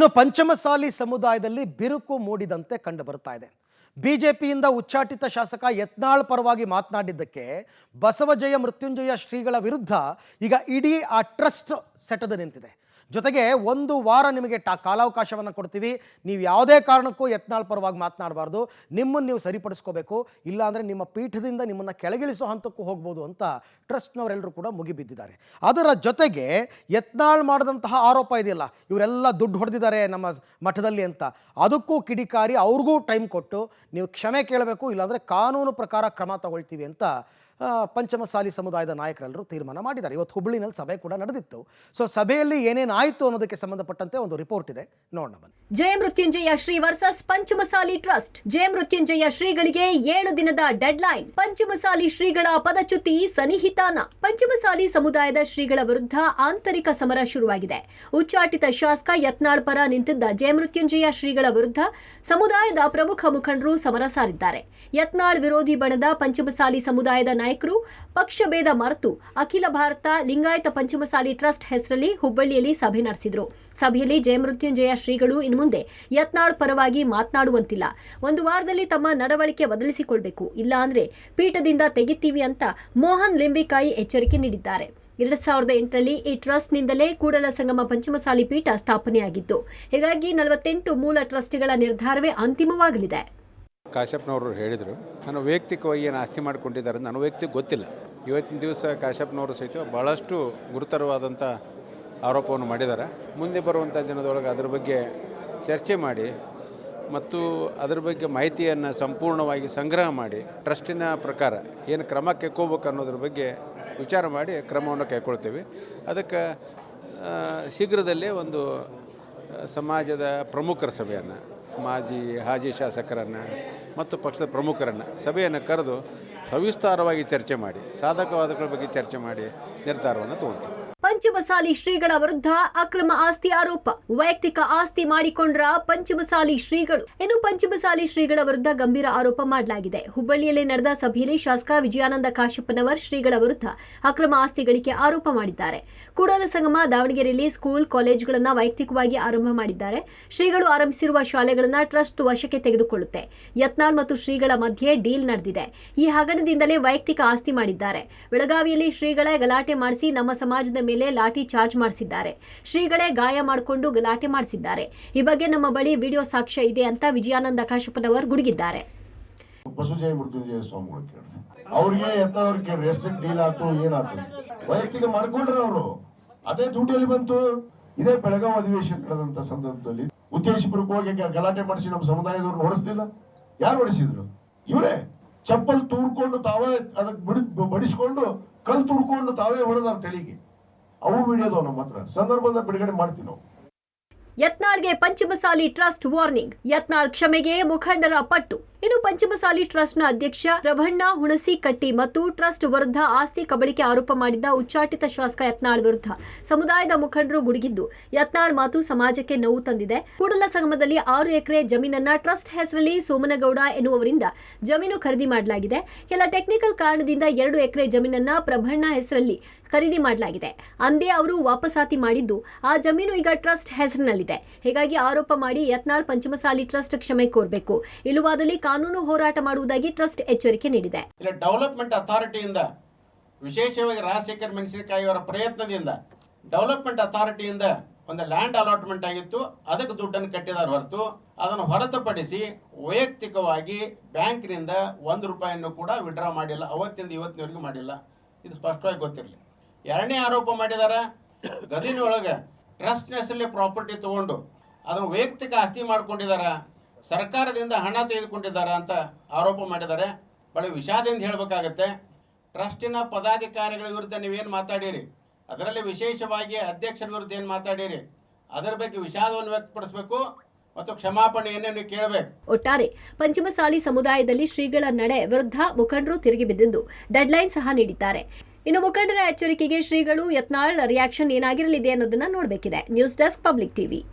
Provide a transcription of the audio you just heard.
ಇನ್ನು ಪಂಚಮಸಾಲಿ ಸಮುದಾಯದಲ್ಲಿ ಬಿರುಕು ಮೂಡಿದಂತೆ ಕಂಡು ಬರ್ತಾ ಇದೆ. ಬಿಜೆಪಿಯಿಂದ ಉಚ್ಚಾಟಿತ ಶಾಸಕ ಯತ್ನಾಳ್ ಪರವಾಗಿ ಮಾತನಾಡಿದ್ದಕ್ಕೆ ಬಸವಜಯ ಮೃತ್ಯುಂಜಯ ಶ್ರೀಗಳ ವಿರುದ್ಧ ಈಗ ಇಡೀ ಆ ಟ್ರಸ್ಟ್ ಸೆಟೆದು ನಿಂತಿದೆ. ಜೊತೆಗೆ ಒಂದು ವಾರ ನಿಮಗೆ ಕಾಲಾವಕಾಶವನ್ನು ಕೊಡ್ತೀವಿ, ನೀವು ಯಾವುದೇ ಕಾರಣಕ್ಕೂ ಯತ್ನಾಳ್ ಪರವಾಗಿ ಮಾತನಾಡಬಾರ್ದು, ನಿಮ್ಮನ್ನು ನೀವು ಸರಿಪಡಿಸ್ಕೋಬೇಕು, ಇಲ್ಲಾಂದರೆ ನಿಮ್ಮ ಪೀಠದಿಂದ ನಿಮ್ಮನ್ನು ಕೆಳಗಿಳಿಸೋ ಹಂತಕ್ಕೂ ಹೋಗ್ಬೋದು ಅಂತ ಟ್ರಸ್ಟ್ನವರೆಲ್ಲರೂ ಕೂಡ ಮುಗಿಬಿದ್ದಿದ್ದಾರೆ. ಅದರ ಜೊತೆಗೆ ಯತ್ನಾಳ್ ಮಾಡಿದಂತಹ ಆರೋಪ ಇದೆಯಲ್ಲ, ಇವರೆಲ್ಲ ದುಡ್ಡು ಹೊಡೆದಿದ್ದಾರೆ ನಮ್ಮ ಮಠದಲ್ಲಿ ಅಂತ, ಅದಕ್ಕೂ ಕಿಡಿಕಾರಿ ಅವ್ರಿಗೂ ಟೈಮ್ ಕೊಟ್ಟು ನೀವು ಕ್ಷಮೆ ಕೇಳಬೇಕು, ಇಲ್ಲಾಂದರೆ ಕಾನೂನು ಪ್ರಕಾರ ಕ್ರಮ ತಗೊಳ್ತೀವಿ ಅಂತ ಪಂಚಮಸಾಲಿ ಸಮುದಾಯದ ನಾಯಕರೆಲ್ಲರೂ ತೀರ್ಮಾನ ಮಾಡಿದ್ದಾರೆ. ಇವತ್ತು ಹುಬ್ಬಳ್ಳಿನಲ್ಲಿ ಸಭೆ ಕೂಡ ನಡೆದಿತ್ತು. ಸೊ ಸಭೆಯಲ್ಲಿ ಏನೇನಾಯಿತು ಅನ್ನೋದಕ್ಕೆ ಸಂಬಂಧಪಟ್ಟಂತೆ ಒಂದು ರಿಪೋರ್ಟ್ ಇದೆ, ನೋಡೋಣ ಬನ್ನಿ. ಜಯ ಮೃತ್ಯುಂಜಯ ಶ್ರೀ ವರ್ಸಸ್ ಪಂಚಮಸಾಲಿ ಟ್ರಸ್ಟ್. ಜಯ ಮೃತ್ಯುಂಜಯ ಶ್ರೀಗಳಿಗೆ 7 ದಿನದ ಡೆಡ್ಲೈನ್. ಪಂಚಮಸಾಲಿ ಶ್ರೀಗಳ ಪದಚ್ಯುತಿ ಸನ್ನಿಹಿತಾನ. ಪಂಚಮಸಾಲಿ ಸಮುದಾಯದ ಶ್ರೀಗಳ ವಿರುದ್ಧ ಆಂತರಿಕ ಸಮರ ಶುರುವಾಗಿದೆ. ಉಚ್ಚಾಟಿತ ಶಾಸಕ ಯತ್ನಾಳ್ ಪರ ನಿಂತಿದ್ದ ಜಯ ಮೃತ್ಯುಂಜಯ ಶ್ರೀಗಳ ವಿರುದ್ಧ ಸಮುದಾಯದ ಪ್ರಮುಖ ಮುಖಂಡರು ಸಮರ ಸಾರಿದ್ದಾರೆ. ಯತ್ನಾಳ್ ವಿರೋಧಿ ಬಣದ ಪಂಚಮಸಾಲಿ ಸಮುದಾಯದ ನಾಯಕರು ಪಕ್ಷ ಭೇದ ಮರೆತು ಅಖಿಲ ಭಾರತ ಲಿಂಗಾಯತ ಪಂಚಮಸಾಲಿ ಟ್ರಸ್ಟ್ ಹೆಸರಲ್ಲಿ ಹುಬ್ಬಳ್ಳಿಯಲ್ಲಿ ಸಭೆ ನಡೆಸಿದ್ರು. ಸಭೆಯಲ್ಲಿ ಜಯ ಮೃತ್ಯುಂಜಯ ಶ್ರೀಗಳು ಇನ್ನು ಮುಂದೆ ಯತ್ನಾಳ್ ಪರವಾಗಿ ಮಾತನಾಡುವಂತಿಲ್ಲ, ಒಂದು ವಾರದಲ್ಲಿ ತಮ್ಮ ನಡವಳಿಕೆ ಬದಲಿಸಿಕೊಳ್ಬೇಕು, ಇಲ್ಲ ಅಂದ್ರೆ ಪೀಠದಿಂದ ತೆಗಿತೀವಿ ಅಂತ ಮೋಹನ್ ಲಿಂಬಿಕಾಯಿ ಎಚ್ಚರಿಕೆ ನೀಡಿದ್ದಾರೆ. 2008ರಲ್ಲಿ ಈ ಟ್ರಸ್ಟ್ನಿಂದಲೇ ಕೂಡಲ ಸಂಗಮ ಪಂಚಮಸಾಲಿ ಪೀಠ ಸ್ಥಾಪನೆಯಾಗಿತ್ತು. ಹೀಗಾಗಿ 48 ಮೂಲ ಟ್ರಸ್ಟಿಗಳ ನಿರ್ಧಾರವೇ ಅಂತಿಮವಾಗಲಿದೆ. ಕಾಶ್ಯಪ್ನವರು ಹೇಳಿದರು, ನಾನು ವೈಯಕ್ತಿಕವಾಗಿ ಏನು ಆಸ್ತಿ ಮಾಡಿಕೊಂಡಿದ್ದಾರೆ ನನಗೆ ವೈಯಕ್ತಿಕ ಗೊತ್ತಿಲ್ಲ. ಇವತ್ತಿನ ದಿವಸ ಕಾಶ್ಯಪ್ನವರು ಸಹಿತ ಭಾಳಷ್ಟು ಗುರುತರವಾದಂಥ ಆರೋಪವನ್ನು ಮಾಡಿದ್ದಾರೆ. ಮುಂದೆ ಬರುವಂಥ ದಿನದೊಳಗೆ ಅದರ ಬಗ್ಗೆ ಚರ್ಚೆ ಮಾಡಿ ಮತ್ತು ಅದರ ಬಗ್ಗೆ ಮಾಹಿತಿಯನ್ನು ಸಂಪೂರ್ಣವಾಗಿ ಸಂಗ್ರಹ ಮಾಡಿ ಟ್ರಸ್ಟಿನ ಪ್ರಕಾರ ಏನು ಕ್ರಮ ಕೈಗೊಳ್ಬೇಕು ಅನ್ನೋದ್ರ ಬಗ್ಗೆ ವಿಚಾರ ಮಾಡಿ ಕ್ರಮವನ್ನು ಕೈಗೊಳ್ತೇವೆ. ಅದಕ್ಕೆ ಶೀಘ್ರದಲ್ಲೇ ಒಂದು ಸಮಾಜದ ಪ್ರಮುಖರ ಸಭೆಯನ್ನು, ಹಾಜಿ ಶಾಸಕರನ್ನು ಮತ್ತು ಪಕ್ಷದ ಪ್ರಮುಖರನ್ನು ಸಭೆಯನ್ನು ಕರೆದು ಸವಿಸ್ತಾರವಾಗಿ ಚರ್ಚೆ ಮಾಡಿ ಸಾಧಕವಾದಗಳ ಬಗ್ಗೆ ಚರ್ಚೆ ಮಾಡಿ ನಿರ್ಧಾರವನ್ನು ತಗೊಳ್ತೀವಿ. ಪಂಚಮಸಾಲಿ ಶ್ರೀಗಳ ವಿರುದ್ಧ ಅಕ್ರಮ ಆಸ್ತಿ ಆರೋಪ. ವೈಯಕ್ತಿಕ ಆಸ್ತಿ ಮಾಡಿಕೊಂಡ್ರ ಪಂಚಮಸಾಲಿ ಶ್ರೀಗಳು. ಇನ್ನು ಪಂಚಮಸಾಲಿ ಶ್ರೀಗಳ ವಿರುದ್ಧ ಗಂಭೀರ ಆರೋಪ ಮಾಡಲಾಗಿದೆ. ಹುಬ್ಬಳ್ಳಿಯಲ್ಲಿ ನಡೆದ ಸಭೆಯಲ್ಲಿ ಶಾಸಕ ವಿಜಯಾನಂದ ಕಾಶ್ಯಪ್ಪನವರ್ ಶ್ರೀಗಳ ವಿರುದ್ಧ ಅಕ್ರಮ ಆಸ್ತಿ ಗಳಿಕೆ ಆರೋಪ ಮಾಡಿದ್ದಾರೆ. ಕೂಡಲ ಸಂಗಮ ದಾವಣಗೆರೆಯಲ್ಲಿ ಸ್ಕೂಲ್ ಕಾಲೇಜುಗಳನ್ನು ವೈಯಕ್ತಿಕವಾಗಿ ಆರಂಭ ಮಾಡಿದ್ದಾರೆ. ಶ್ರೀಗಳು ಆರಂಭಿಸಿರುವ ಶಾಲೆಗಳನ್ನು ಟ್ರಸ್ಟ್ ವಶಕ್ಕೆ ತೆಗೆದುಕೊಳ್ಳುತ್ತೆ. ಯತ್ನಾಳ್ ಮತ್ತು ಶ್ರೀಗಳ ಮಧ್ಯೆ ಡೀಲ್ ನಡೆದಿದೆ. ಈ ಹಗರಣದಿಂದಲೇ ವೈಯಕ್ತಿಕ ಆಸ್ತಿ ಮಾಡಿದ್ದಾರೆ. ಬೆಳಗಾವಿಯಲ್ಲಿ ಶ್ರೀಗಳೇ ಗಲಾಟೆ ಮಾಡಿಸಿ ನಮ್ಮ ಸಮಾಜದ ಮೇಲೆ ಲಾಠಿ ಚಾರ್ಜ್ ಮಾಡಿಸಿದ್ದಾರೆ. ಶ್ರೀಗಳೇ ಗಾಯ ಮಾಡಿಕೊಂಡು ಗಲಾಟೆ ಮಾಡಿಸಿದ್ದಾರೆ. ಈ ಬಗ್ಗೆ ನಮ್ಮ ಬಳಿ ವಿಡಿಯೋ ಸಾಕ್ಷ್ಯ ಇದೆ ಅಂತ ವಿಜಯಾನಂದ ಕಾಶ್ಯಪ್ಪನವರು ಗುಡುಗಿದ್ದಾರೆ. ಬಸವಜಯ ಮೃತ್ಯುಂಜಯ ಸ್ವಾಮಿಗಳು ಕೇಳಿ ಅವ್ರಿಗೆ ಎತ್ತವ್ರಿಗೆ ಕೇಳಿ ಎಷ್ಟಕ್ಕೆ ಡೀಲ್ ಆಯ್ತು ಏನಾಯ್ತು ವೈಯಕ್ತಿಕ ಮಾಡ್ಕೊಂಡ್ರೆ ಅವರು ಅದೇ ದುಡ್ಡಲ್ಲಿ ಬಂತು. ಇದೇ ಬೆಳಗಾವಿ ಅಧಿವೇಶನ ನಡೆದಂತ ಸಂದರ್ಭದಲ್ಲಿ ಉದ್ದೇಶಪೂರ್ವಕವಾಗಿ ಗಲಾಟೆ ಮಾಡಿಸಿ ನಮ್ಮ ಸಮುದಾಯದವ್ರನ್ನ ಹೊಡಿಸ್ಲಿಲ್ಲ. ಯಾರು ಹೊಡಿಸಿದ್ರು? ಇವರೇ ಚಪ್ಪಲ್ ತೂರ್ಕೊಂಡು ತಾವೇ ಅದಕ್ಕೆ ಬಡಿಸ್ಕೊಂಡು ಕಲ್ ತೂರ್ಕೊಂಡು ತಾವೇ ಹೊಡೆದಾರ ತೆಳಿಗೆ. ಅವು ವಿಡಿಯೋದವು ನಮ್ಮ ಹತ್ರ ಸಂದರ್ಭದ ಬಿಡುಗಡೆ ಮಾಡ್ತೀವಿ ನಾವು. ಯತ್ನಾಳ್ಗೆ ಪಂಚಮಸಾಲಿ ಟ್ರಸ್ಟ್ ವಾರ್ನಿಂಗ್. ಯತ್ನಾಳ್ ಕ್ಷಮೆಗೆ ಮುಖಂಡರ ಪಟ್ಟು. ಇನ್ನು ಪಂಚಮಸಾಲಿ ಟ್ರಸ್ಟ್ನ ಅಧ್ಯಕ್ಷ ಪ್ರಭಣ್ಣ ಹುಣಸಿಕಟ್ಟಿ ಮತ್ತು ಟ್ರಸ್ಟ್ ವಿರುದ್ಧ ಆಸ್ತಿ ಕಬಳಿಕೆ ಆರೋಪ ಮಾಡಿದ್ದ ಉಚ್ಚಾಟಿತ ಶಾಸಕ ಯತ್ನಾಳ್ ವಿರುದ್ಧ ಸಮುದಾಯದ ಮುಖಂಡರು ಗುಡುಗಿದ್ದು, ಯತ್ನಾಳ್ ಮಾತು ಸಮಾಜಕ್ಕೆ ನೋವು ತಂದಿದೆ. ಕೂಡಲ ಸಂಗಮದಲ್ಲಿ 6 ಎಕರೆ ಜಮೀನನ್ನ ಟ್ರಸ್ಟ್ ಹೆಸರಲ್ಲಿ ಸೋಮನಗೌಡ ಎನ್ನುವವರಿಂದ ಜಮೀನು ಖರೀದಿ ಮಾಡಲಾಗಿದೆ. ಕೆಲ ಟೆಕ್ನಿಕಲ್ ಕಾರಣದಿಂದ 2 ಎಕರೆ ಜಮೀನನ್ನ ಪ್ರಭಣ್ಣ ಹೆಸರಲ್ಲಿ ಖರೀದಿ ಮಾಡಲಾಗಿದೆ. ಅಂದೇ ಅವರು ವಾಪಸಾತಿ ಮಾಡಿದ್ದು ಆ ಜಮೀನು ಈಗ ಟ್ರಸ್ಟ್ ಹೆಸರಿನಲ್ಲಿದೆ. ಹೀಗಾಗಿ ಆರೋಪ ಮಾಡಿ ಯತ್ನಾಳ್ ಪಂಚಮಸಾಲಿ ಟ್ರಸ್ಟ್ ಕ್ಷಮೆ ಕೋರಬೇಕು, ಇಲ್ಲವಾದಲ್ಲಿ ಕಾನೂನು ಹೋರಾಟ ಮಾಡುವುದಾಗಿ ಟ್ರಸ್ಟ್ ಎಚ್ಚರಿಕೆ ನೀಡಿದೆ. ಇಲ್ಲಿ ಡೆವಲಪ್ಮೆಂಟ್ ಅಥಾರಿಟಿಯಿಂದ ವಿಶೇಷವಾಗಿ ರಾಜಶೇಖರ್ ಮೆಣಸಿನಕಾಯಿ ಅವರ ಪ್ರಯತ್ನದಿಂದ ಡೆವಲಪ್ಮೆಂಟ್ ಅಥಾರಿಟಿಯಿಂದ ಒಂದು ಲ್ಯಾಂಡ್ ಅಲಾಟ್ಮೆಂಟ್ ಆಗಿತ್ತು. ಅದಕ್ಕೆ ದುಡ್ಡನ್ನು ಕಟ್ಟಿದಾರ ಹೊರತು ಅದನ್ನು ಹೊರತುಪಡಿಸಿ ವೈಯಕ್ತಿಕವಾಗಿ ಬ್ಯಾಂಕ್ನಿಂದ 1 ರೂಪಾಯಿಯನ್ನು ಕೂಡ ವಿಡ್ರಾ ಮಾಡಿಲ್ಲ. ಅವತ್ತಿಂದ ಇವತ್ತಿನವರೆಗೂ ಮಾಡಿಲ್ಲ. ಇದು ಸ್ಪಷ್ಟವಾಗಿ ಗೊತ್ತಿರಲಿ. 2ನೇ ಆರೋಪ ಮಾಡಿದಾರ, ಗದಿನೊಳಗೆ ಟ್ರಸ್ಟ್ ಹೆಸರಲ್ಲಿ ಪ್ರಾಪರ್ಟಿ ತಗೊಂಡು ಅದನ್ನು ವೈಯಕ್ತಿಕ ಆಸ್ತಿ ಮಾಡ್ಕೊಂಡಿದ್ದಾರೆ, ಸರ್ಕಾರದಿಂದ ಹಣ ತೆಗೆದುಕೊಂಡಿದ್ದಾರೆ ಅಂತ ಆರೋಪ ಮಾಡಿದ್ದಾರೆ. ಬಹಳ ವಿಷಾದದಿಂದ ಹೇಳಬೇಕಾಗತ್ತೆ. ಟ್ರಸ್ಟಿನ ಪದಾಧಿಕಾರಿಗಳ ವಿರುದ್ಧ ನೀವೇನು ಮಾತಾಡಿರಿ, ಅದರಲ್ಲಿ ವಿಶೇಷವಾಗಿ ಅಧ್ಯಕ್ಷರ ವಿರುದ್ಧ ಏನು ಮಾತಾಡಿರಿ, ಅದರ ಬಗ್ಗೆ ವಿಷಾದವನ್ನು ವ್ಯಕ್ತಪಡಿಸಬೇಕು ಮತ್ತು ಕ್ಷಮಾಪಣೆಯನ್ನು ಕೇಳಬೇಕು. ಒಟ್ಟಾರೆ ಪಂಚಮಸಾಲಿ ಸಮುದಾಯದಲ್ಲಿ ಶ್ರೀಗಳ ನಡೆ ವಿರುದ್ಧ ಮುಖಂಡರು ತಿರುಗಿ ಬಿದ್ದಿದ್ದು ಡೆಡ್ಲೈನ್ ಸಹ ನೀಡಿದ್ದಾರೆ. ಇನ್ನು ಮುಖಂಡರ ಎಚ್ಚರಿಕೆಗೆ ಶ್ರೀಗಳು ಯತ್ನಾಳ್ ರಿಯಾಕ್ಷನ್ ಏನಾಗಿರಲಿದೆ ಅನ್ನೋದನ್ನ ನೋಡಬೇಕಿದೆ. News desk, public TV.